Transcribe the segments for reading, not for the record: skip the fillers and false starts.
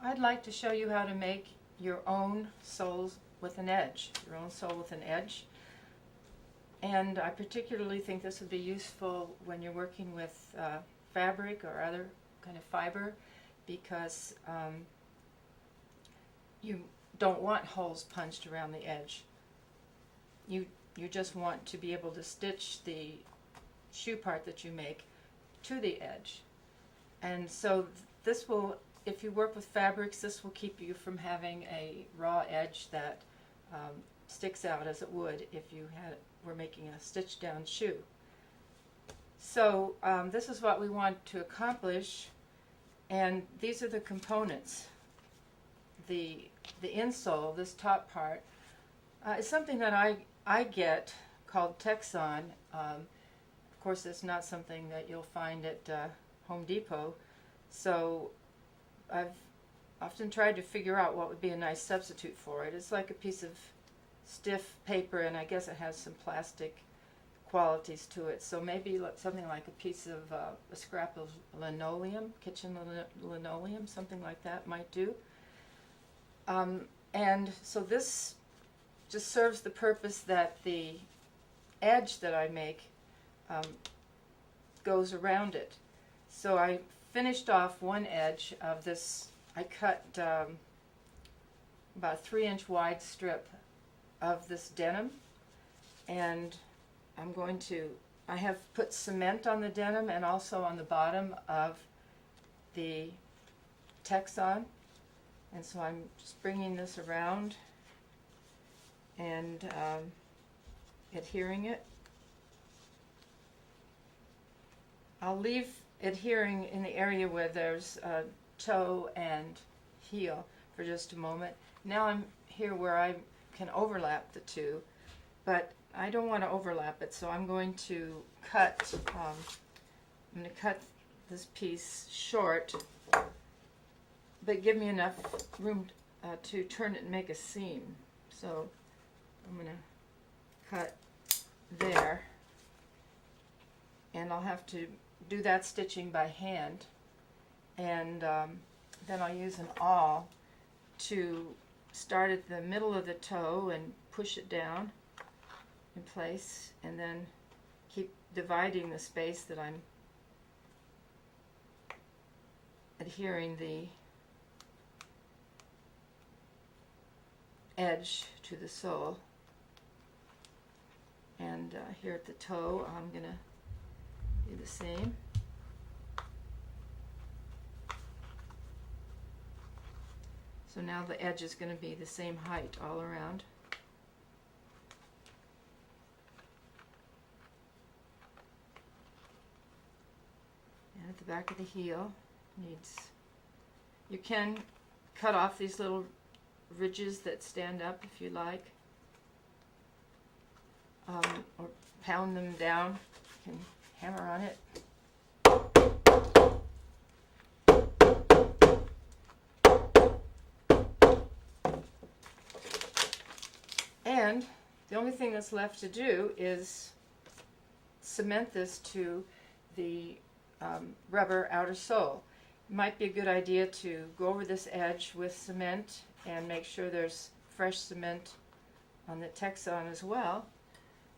I'd like to show you how to make your own soles with an edge, your own sole with an edge. And I particularly think this would be useful when you're working with fabric or other kind of fiber, because you don't want holes punched around the edge. You just want to be able to stitch the shoe part that you make to the edge. And so this will, if you work with fabrics, this will keep you from having a raw edge that sticks out as it would if you were making a stitched down shoe. So this is what we want to accomplish, and these are the components. The insole, this top part, is something that I get called Texon. Of course, it's not something that you'll find at Home Depot, so I've often tried to figure out what would be a nice substitute for it. It's like a piece of stiff paper, and I guess it has some plastic qualities to it, so maybe something like a piece of a scrap of linoleum, kitchen linoleum, something like that might do. And so this just serves the purpose that the edge that I make goes around it. So I finished off one edge of this. I cut about a 3-inch wide strip of this denim, and I have put cement on the denim and also on the bottom of the Texon, and so I'm just bringing this around and adhering it. I'll leave adhering in the area where there's toe and heel for just a moment. Now I'm here where I can overlap the two, but I don't want to overlap it, so I'm going to cut. I'm going to cut this piece short, but give me enough room to turn it and make a seam. So I'm going to cut there, and I'll have to do that stitching by hand, and then I'll use an awl to start at the middle of the toe and push it down in place, and then keep dividing the space that I'm adhering the edge to the sole. And here at the toe, I'm going to do the same. So now the edge is going to be the same height all around. And at the back of the heel you can cut off these little ridges that stand up if you like, or pound them down. You can hammer on it. And the only thing that's left to do is cement this to the rubber outer sole. It might be a good idea to go over this edge with cement and make sure there's fresh cement on the Texon as well,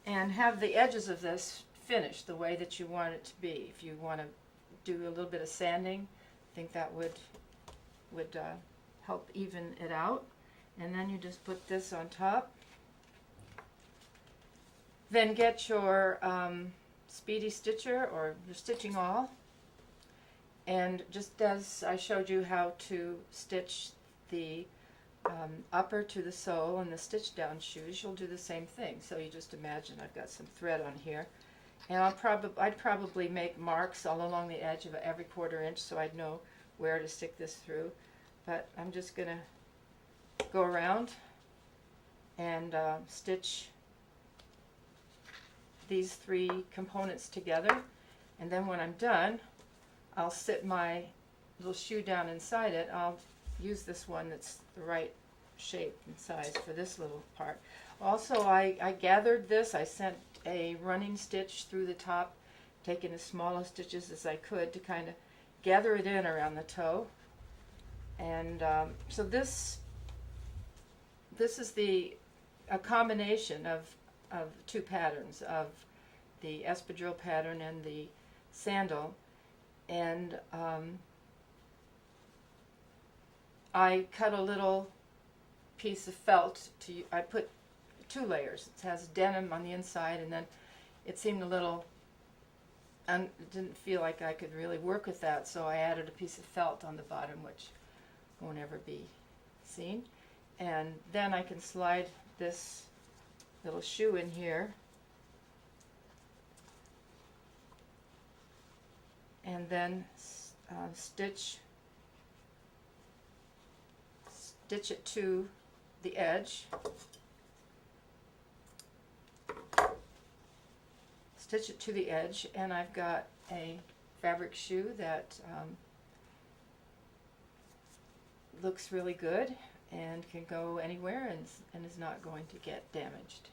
and have the edges of this finished the way that you want it to be. If you want to do a little bit of sanding, I think that would help even it out. And then you just put this on top. Then get your speedy stitcher or your stitching awl, and just as I showed you how to stitch the upper to the sole in the stitch down shoes, you'll do the same thing. So you just imagine I've got some thread on here, and I'd probably make marks all along the edge of every 1/4 inch so I'd know where to stick this through. But I'm just going to go around and stitch these 3 components together, and then when I'm done, I'll sit my little shoe down inside it. I'll use this one that's the right shape and size for this little part. Also, I gathered this. I sent a running stitch through the top, taking as small of stitches as I could to kind of gather it in around the toe. And so this is a combination of two patterns, of the espadrille pattern and the sandal. And I cut a little piece of felt I put 2 layers. It has denim on the inside, and then it seemed a little, didn't feel like I could really work with that, so I added a piece of felt on the bottom, which won't ever be seen. And then I can slide this little shoe in here, and then stitch it to the edge. Stitch it to the edge, and I've got a fabric shoe that looks really good and can go anywhere and is not going to get damaged.